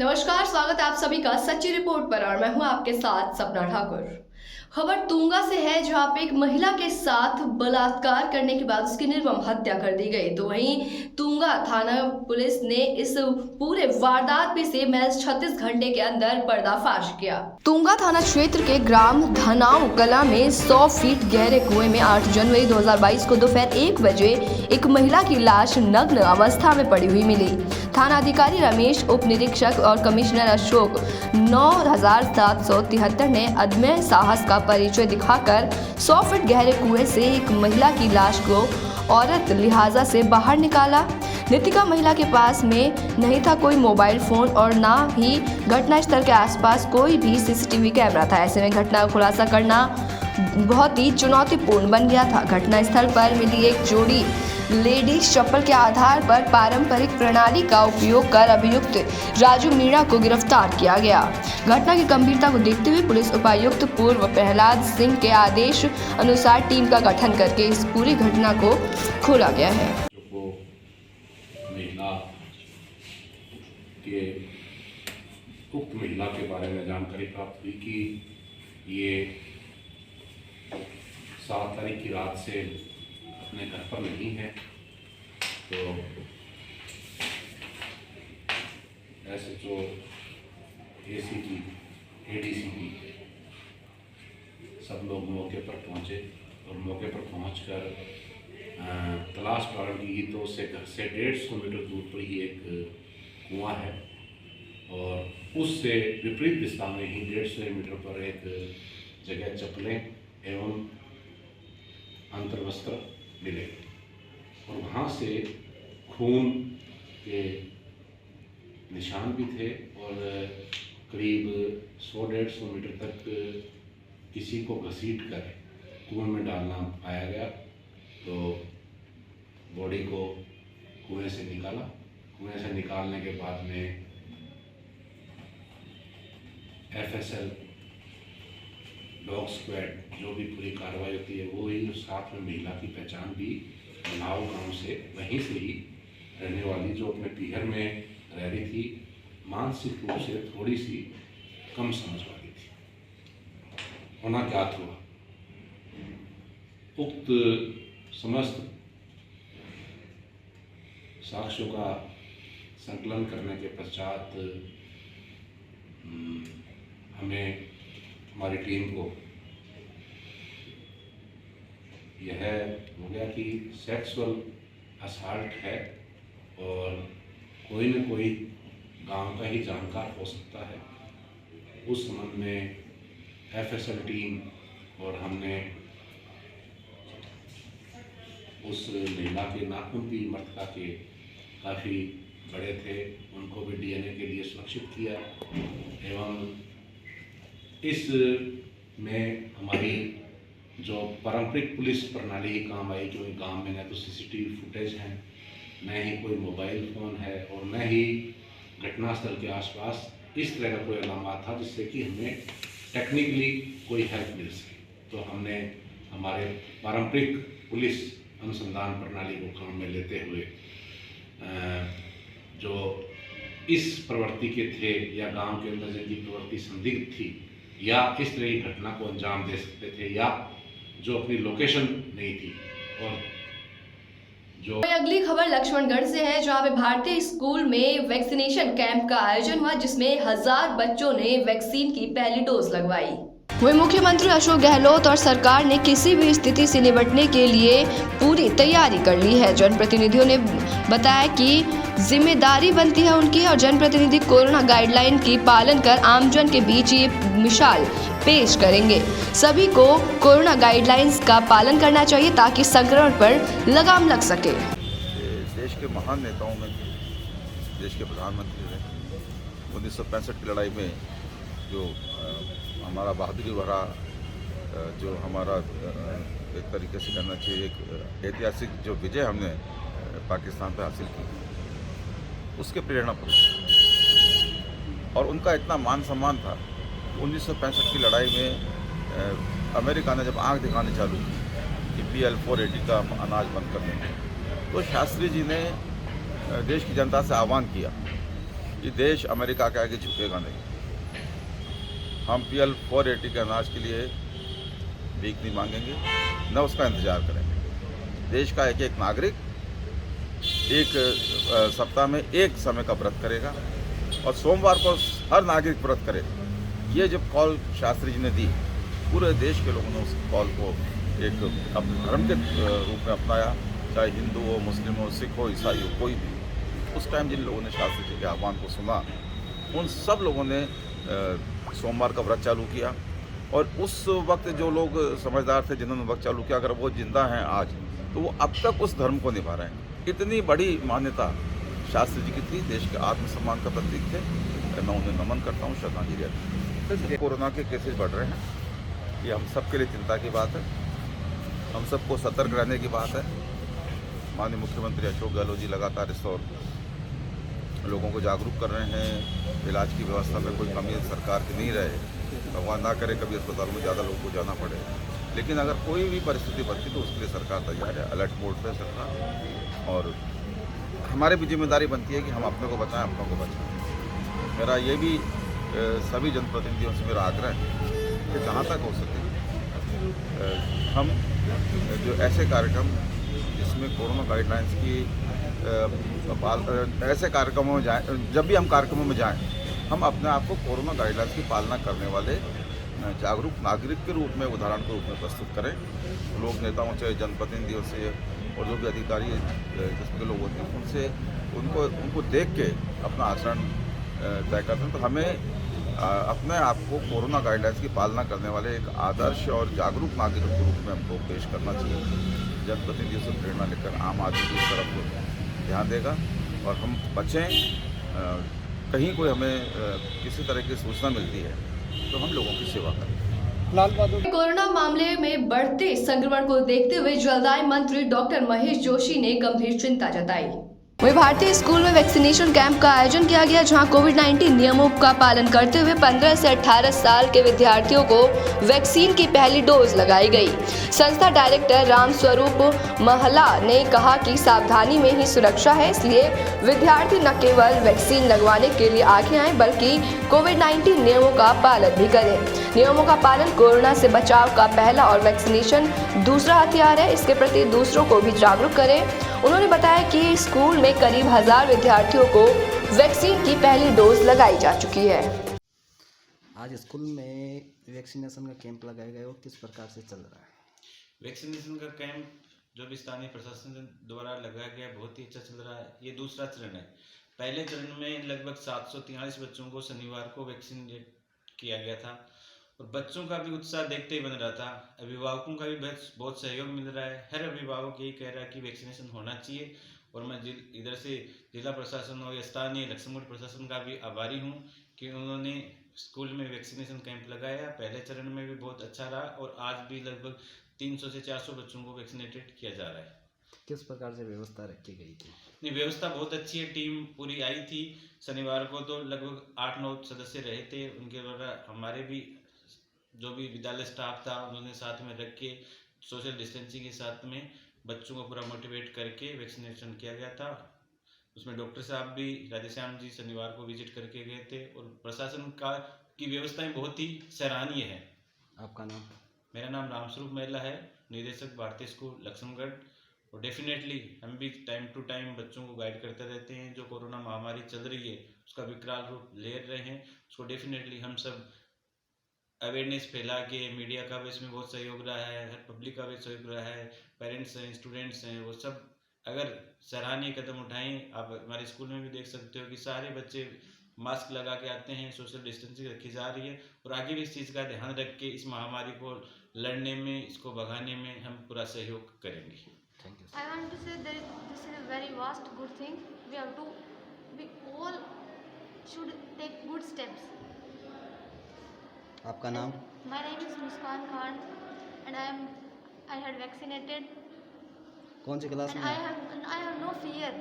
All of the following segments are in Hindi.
नमस्कार, स्वागत है आप सभी का सच्ची रिपोर्ट पर और मैं हूं आपके साथ सपना ठाकुर। खबर तुंगा से है, जहां पे एक महिला के साथ बलात्कार करने के बाद उसकी निर्मम हत्या कर दी गई। तो वहीं तुंगा थाना पुलिस ने इस पूरे वारदात पे से महज 36 घंटे के अंदर पर्दाफाश किया। तुंगा थाना क्षेत्र के ग्राम धनाऊ कला में 100 फीट गहरे कुएं में 8 जनवरी 2022 को दोपहर 1 बजे एक महिला की लाश नग्न अवस्था में पड़ी हुई मिली। थाना अधिकारी रमेश, उप निरीक्षक और कमिश्नर अशोक 9773 ने अदम्य साहस का परिचय दिखाकर 100 फीट गहरे कुएं से एक महिला की लाश को औरत लिहाजा से बाहर निकाला। नितिका महिला के पास में नहीं था कोई मोबाइल फोन और ना ही घटनास्थल के आसपास कोई भी सीसीटीवी कैमरा था। ऐसे में घटना का खुलासा करना बहुत ही चुनौतीपूर्ण बन गया था। घटनास्थल पर मिली एक जोड़ी लेडीज चप्पल के आधार पर पारंपरिक प्रणाली का उपयोग कर अभियुक्त राजू मीणा को गिरफ्तार किया गया। घटना की गंभीरता को देखते हुए पुलिस उपायुक्त पूर्व प्रहलाद सिंह के आदेश अनुसार टीम का गठन करके इस पूरी घटना को खोला गया है। उक्त महिला के बारे में जानकारी प्राप्त हुई कि ये 7 तारीख की रात से अपने घर पर नहीं है। तो SHO, ACP, ADCP सब लोग मौके पर पहुंचे और मौके पर पहुंचकर तलाश प्रारंभ की। तो उससे घर से 150 मीटर दूर पर ही एक कुआं है और उससे विपरीत दिशा में ही 150 मीटर पर एक जगह चप्पलें एवं अंतर्वस्त्र मिले और वहाँ से खून के निशान भी थे और करीब 100-150 मीटर तक किसी को घसीट कर कुएं में डालना पाया गया। तो बॉडी को कुएं से निकाला। कुएं से निकालने के बाद में FSL डॉग स्क्वाड जो भी पूरी कार्रवाई होती है वो ही, साथ में महिला की पहचान भी बनाव गांव से वहीं से ही रहने वाली जो अपने पीहर में रह रही थी, मानसिक रूप से थोड़ी सी कम समझ वाली थी, होना ज्ञात हुआ। उक्त समस्त साक्ष्यों का संकलन करने के पश्चात हमें, हमारी टीम को यह हो गया कि सेक्सुअल असॉल्ट है और कोई न कोई गांव का ही जानकार हो सकता है। उस संबंध में FSL टीम और हमने उस महिला के नाखून भी मृतका के काफ़ी बड़े थे, उनको भी DNA के लिए सुरक्षित किया एवं इस में हमारी जो पारंपरिक पुलिस प्रणाली ही काम आई, क्योंकि गांव में न तो CCTV फुटेज है, न ही कोई मोबाइल फ़ोन है और न ही घटनास्थल के आसपास इस तरह का कोई अलामत था जिससे कि हमें टेक्निकली कोई हेल्प मिल सके। तो हमने हमारे पारंपरिक पुलिस अनुसंधान प्रणाली को काम में लेते हुए जो इस प्रवृत्ति के थे या गांव के अंदर जिनकी प्रवृत्ति संदिग्ध थी या इस तरह की घटना को अंजाम दे सकते थे या जो अपनी लोकेशन नहीं थी। और जो अगली खबर लक्ष्मणगढ़ से है, जहां पे भारतीय स्कूल में वैक्सीनेशन कैंप का आयोजन हुआ, जिसमें 1000 बच्चों ने वैक्सीन की पहली डोज लगवाई। वही मुख्यमंत्री अशोक गहलोत और सरकार ने किसी भी स्थिति से निपटने के लिए पूरी तैयारी कर ली है। जनप्रतिनिधियों ने बताया कि जिम्मेदारी बनती है उनकी और जनप्रतिनिधि कोरोना गाइडलाइन की पालन कर आमजन के बीच ये मिसाल पेश करेंगे। सभी को कोरोना गाइडलाइंस का पालन करना चाहिए ताकि संक्रमण पर लगाम लग सके। देश के महान नेताओं में देश के प्रधानमंत्री रहे। 1965 की लड़ाई में जो हमारा बहादुरी भरा, जो हमारा एक तरीके से कहना चाहिए एक ऐतिहासिक जो विजय हमने पाकिस्तान पर हासिल की, उसके प्रेरणा पर और उनका इतना मान सम्मान था। 1965 की लड़ाई में अमेरिका ने जब आंख दिखानी चालू की कि PL 480 का अनाज बंद कर देंगे, तो शास्त्री जी ने देश की जनता से आह्वान किया ये देश अमेरिका के आगे झुकेगा नहीं। हम PL 480 के अनाज के लिए भीख नहीं मांगेंगे, न उसका इंतज़ार करेंगे। देश का एक एक नागरिक एक सप्ताह में एक समय का व्रत करेगा और सोमवार को हर नागरिक व्रत करेगा। ये जब कॉल शास्त्री जी ने दी, पूरे देश के लोगों ने उस कॉल को एक अपने धर्म के रूप में अपनाया, चाहे हिंदू हो, मुस्लिम हो, सिख हो, ईसाई हो, कोई भी। उस टाइम जिन लोगों ने शास्त्री जी के आह्वान को सुना, उन सब लोगों ने सोमवार का व्रत चालू किया। और उस वक्त जो लोग समझदार थे जिन्होंने व्रत चालू किया, अगर वो जिंदा हैं आज, तो वो अब तक उस धर्म को निभा रहे हैं। इतनी बड़ी मान्यता शास्त्री जी की थी, देश के आत्मसम्मान का प्रतीक थे। मैं उन्हें नमन करता हूँ, श्रद्धांजलि अर्पित। कोरोना के केसेज बढ़ रहे हैं, ये हम सब के लिए चिंता की बात है। हम सबको सतर्क रहने की बात है। माननीय मुख्यमंत्री अशोक गहलोत जी लगातार इस और लोगों को जागरूक कर रहे हैं। इलाज की व्यवस्था में कोई कमी सरकार की नहीं रहे, भगवान ना करे कभी अस्पतालों में ज़्यादा लोगों को जाना पड़े। लेकिन अगर कोई भी परिस्थिति बनती तो उसके लिए सरकार तैयार है, अलर्ट मोड पे सरकार। और हमारी भी जिम्मेदारी बनती है कि हम अपने को बचाएं, अपनों को बचाएं। मेरा ये भी सभी जनप्रतिनिधियों से मेरा आग्रह है कि जहाँ तक हो सके हम जो ऐसे कार्यक्रम जिसमें कोरोना गाइडलाइंस की ऐसे कार्यक्रमों में जाएं, जब भी हम कार्यक्रमों में जाएं, हम अपने आप को कोरोना गाइडलाइंस की पालना करने वाले जागरूक नागरिक के रूप में, उदाहरण के रूप में प्रस्तुत करें। लोग नेताओं से, जनप्रतिनिधियों से और जो भी अधिकारी किस्म के लोग होते हैं उनसे उनको देख के अपना आचरण तय करते हैं। तो हमें अपने आप को कोरोना गाइडलाइंस की पालना करने वाले एक आदर्श और जागरूक नागरिक के रूप में हमको पेश करना चाहिए। जनप्रतिनिधियों से प्रेरणा लेकर आम आदमी की तरफ ध्यान देगा और हम बचें। कहीं कोई हमें किसी तरह की सूचना मिलती है तो हम लोगों की सेवा करें। कोरोना मामले में बढ़ते संक्रमण को देखते हुए जलदाय मंत्री डॉक्टर महेश जोशी ने गंभीर चिंता जताई। वहीं भारतीय स्कूल में वैक्सीनेशन कैंप का आयोजन किया गया, जहां कोविड-19 नियमों का पालन करते हुए 15 से 18 साल के विद्यार्थियों को वैक्सीन की पहली डोज लगाई गई। संस्था डायरेक्टर रामस्वरूप महला ने कहा कि सावधानी में ही सुरक्षा है, इसलिए विद्यार्थी न केवल वैक्सीन लगवाने के लिए आगे आए बल्कि कोविड-19 नियमों का पालन भी करें। नियमों का पालन कोरोना से बचाव का पहला और वैक्सीनेशन दूसरा हथियार है, इसके प्रति दूसरों को भी जागरूक करें। उन्होंने बताया कि स्कूल में करीब 1000 विद्यार्थियों को वैक्सीन की पहली डोज लगाई जा चुकी है। आज स्कूल में वैक्सीनेशन का कैंप लगाया गया और किस प्रकार से चल रहा है? वैक्सीनेशन का कैंप जो भी स्थानीय प्रशासन द्वारा लगाया गया बहुत ही अच्छा चल रहा है। ये दूसरा चरण है। पहले चरण में लगभग 743 बच्चों को शनिवार को वैक्सीन किया गया था और बच्चों का भी उत्साह देखते ही बन रहा था। अभिभावकों का भी बहुत सहयोग मिल रहा है। हर अभिभावक यही कह रहा है कि वैक्सीनेशन होना चाहिए और मैं इधर से जिला प्रशासन और स्थानीय लक्ष्मण प्रशासन का भी आभारी हूँ कि उन्होंने स्कूल में वैक्सीनेशन कैंप लगाया। पहले चरण में भी बहुत अच्छा रहा और आज भी लगभग 300 से 400 बच्चों को वैक्सीनेटेड किया जा रहा है। किस प्रकार से व्यवस्था रखी गई थी? नहीं, व्यवस्था बहुत अच्छी है। टीम पूरी आई थी। शनिवार को तो लगभग 8-9 सदस्य रहे थे। उनके द्वारा हमारे भी जो भी विद्यालय स्टाफ था उन्होंने साथ में रख के सोशल डिस्टेंसिंग के साथ में बच्चों को पूरा मोटिवेट करके वैक्सीनेशन किया गया था। उसमें डॉक्टर साहब भी राधेश्याम जी शनिवार को विजिट करके गए थे और प्रशासन की व्यवस्थाएं बहुत ही सराहनीय है। आपका नाम? मेरा नाम रामस्वरूप महिला है, निदेशक भारतीय स्कूल लक्ष्मणगढ़। और डेफिनेटली हम भी टाइम टू टाइम बच्चों को गाइड करते रहते हैं। जो कोरोना महामारी चल रही है उसका विकराल रूप ले रहे हैं, उसको डेफिनेटली हम सब अवेयरनेस फैला के, मीडिया का भी इसमें बहुत सहयोग रहा है, हर पब्लिक का भी सहयोग रहा है, पेरेंट्स हैं, स्टूडेंट्स हैं, वो सब अगर सराहनीय कदम उठाएं। आप हमारे स्कूल में भी देख सकते हो कि सारे बच्चे मास्क लगा के आते हैं, सोशल डिस्टेंसिंग रखी जा रही है और आगे भी इस चीज़ का ध्यान रख के इस महामारी को लड़ने में, इसको भगाने में हम पूरा सहयोग करेंगे। Thank you. I want to say that this is a very vast good thing. We all should take good steps. आपका नाम? My name is Muskan Khan and I had vaccinated कौन सी क्लास and में? I have no fear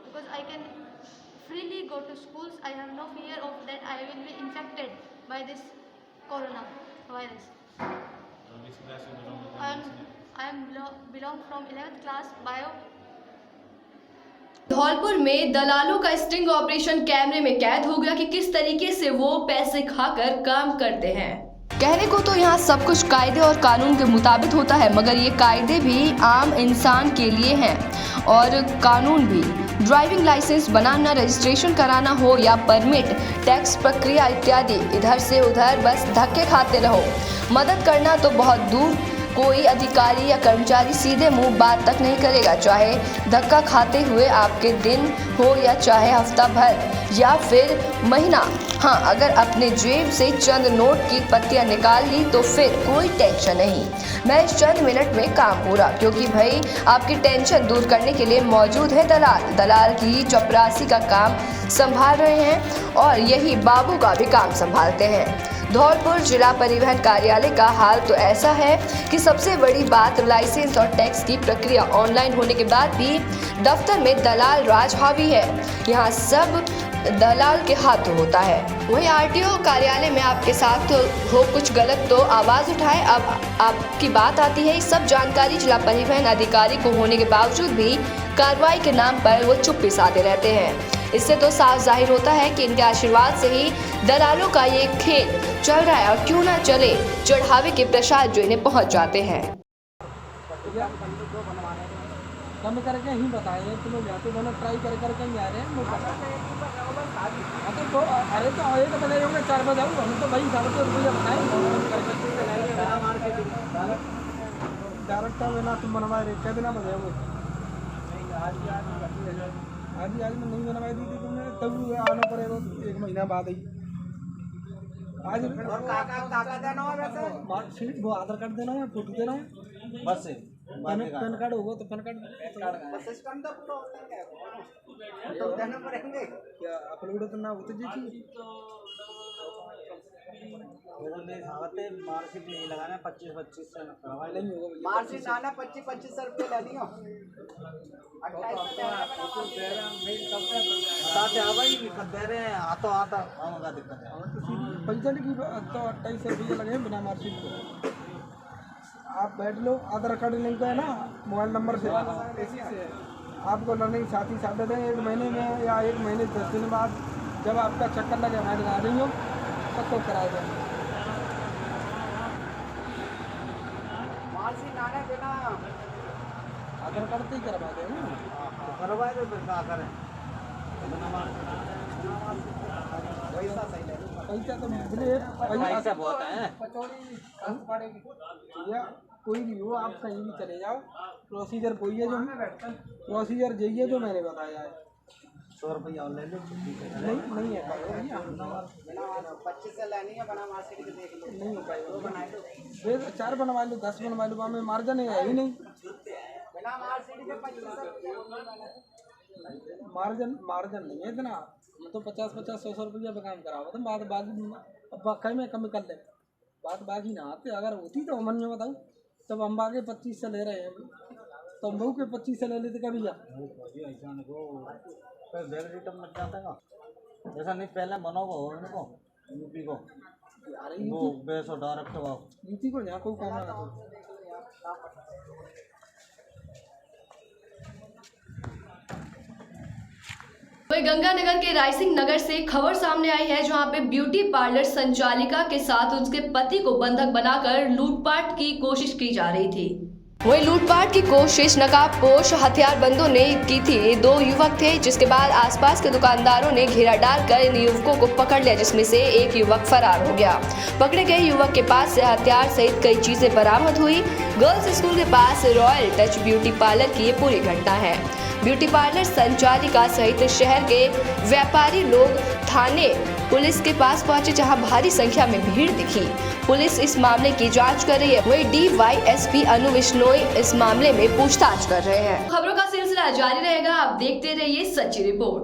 because I can freely go to schools. I have no fear of that I will be infected by this corona virus. I belong from 11th class bio. Dholpur में दलालों का स्टिंग ऑपरेशन कैमरे में कैद हो गया कि किस तरीके से वो पैसे खाकर काम करते हैं। कहने को तो यहाँ सब कुछ कायदे और कानून के मुताबिक होता है, मगर ये कायदे भी आम इंसान के लिए हैं और कानून भी। ड्राइविंग लाइसेंस बनाना, रजिस्ट्रेशन कराना हो या परमिट, टैक्स प्रक्रिया इत्यादि, इधर से उधर बस धक्के खाते रहो। मदद करना तो बहुत दूर, कोई अधिकारी या कर्मचारी सीधे मुंह बात तक नहीं करेगा, चाहे धक्का खाते हुए आपके दिन हो या चाहे हफ्ता भर या फिर महीना। हाँ, अगर अपने जेब से चंद नोट की पत्तियां निकाल ली तो फिर कोई टेंशन नहीं, मैं इस चंद मिनट में काम पूरा, क्योंकि भाई आपकी टेंशन दूर करने के लिए मौजूद है दलाल की चपरासी का काम संभाल रहे हैं और यही बाबू का भी काम संभालते हैं। धौलपुर जिला परिवहन कार्यालय का हाल तो ऐसा है कि सबसे बड़ी बात लाइसेंस और टैक्स की प्रक्रिया ऑनलाइन होने के बाद भी दफ्तर में दलाल राज हावी है। यहाँ सब दलाल के हाथ होता है। वहीं आरटीओ कार्यालय में आपके साथ हो कुछ गलत तो आवाज़ उठाए। अब आपकी बात आती है, सब जानकारी जिला परिवहन अधिकारी को होने के बावजूद भी कार्रवाई के नाम पर वो चुप्पी साधे रहते हैं। इससे तो साफ जाहिर होता है कि इनके आशीर्वाद से ही दलालों का ये खेल चल रहा है और क्यों ना चले, चढ़ावे के प्रसाद जो इन्हें पहुंच जाते हैं। कम करके ही बताए तुम यहाँ पे दोनों ट्राई करके ही आ रहे हैं। अरे तो एक बजे होंगे 4 बजे आऊँ, हम तो भाई 700 रुपया बताए डायरेक्ट ना तुम बनवा रहे कै दिन बजे होंगे। आज में नहीं बनवाई दी थी तुमने, तब आना पड़ेगा 1 महीना बाद ही। आज देना है वैसे मार्कशीट, वो आधार कार्ड देना है, फोटो देना है, बस पैन कार्ड होगा तो पैन कार्ड देना पड़ेंगे क्या अपलोड करना होते जी मार्कशीट नहीं लगाना 25 से नहीं होगा। मार्कशीट आना 25 रुपये ले लियो। पैसा की तो 28 रुपये लगे बिना मार्कशीट को। आप बैठ लो, आधार कार्ड लिंक है ना मोबाइल नंबर से, इसी से आपको लर्निंग साथ ही साथ दें। 1 महीने में या 1 महीने 10 दिन बाद जब आपका चक्कर लगे मैं लगा रही हूँ तब तो करा दें। मार्कशीट आने देना आधार कार्ड से ही करवा दें, करवा दो फिर क्या करें। पैसा तो पैसा बहुत है, या कोई भी हो आप कहीं भी चले जाओ, प्रोसीजर कोई है जो प्रोसीजर यही जो मैंने बताया है। 100 रुपया और ले लो। नहीं है 25 से लेनी है बना मार्कशीट के देख लो, नहीं हो पाएगा तो बना लो, 4 बनवा लो 10 बनवा लो, हमें मार्जिन है ही नहीं। बिना मार्कशीट के 25 मार्जिन नहीं है इतना, तो 50-100 रुपया पे काम कराओ तो बात बाकी में कम कर ले, बात बाकी ना आते। अगर होती तो मन में बताऊँ तब हम आगे 25 से ले रहे हैं, तो हम के 25 से ले लेते कभी जा रिटर्न मत जाता है ऐसा नहीं। पहले बनाओ इनको यूपी को, अरे यूपी डायरेक्ट यूपी को यहाँ कोई काम ना। वही गंगानगर के रायसिंह नगर से खबर सामने आई है, जहां पे ब्यूटी पार्लर संचालिका के साथ उसके पति को बंधक बनाकर लूटपाट की कोशिश की जा रही थी। वही लूटपाट की कोशिश नकाबपोश हथियारबंदों ने की थी। 2 युवक थे, जिसके बाद आसपास के दुकानदारों ने घेरा डालकर इन युवकों को पकड़ लिया, जिसमें से एक युवक फरार हो गया। पकड़े गए युवक के पास से हथियार सहित कई चीजें बरामद हुई। गर्ल्स स्कूल के पास रॉयल टच ब्यूटी पार्लर की ये पूरी घटना है। ब्यूटी पार्लर संचालिका सहित शहर के व्यापारी लोग थाने पुलिस के पास पहुंचे, जहां भारी संख्या में भीड़ दिखी। पुलिस इस मामले की जांच कर रही है। वही DYSP अनु बिश्नोई इस मामले में पूछताछ कर रहे हैं। खबरों का सिलसिला जारी रहेगा, आप देखते रहिए सच्ची रिपोर्ट।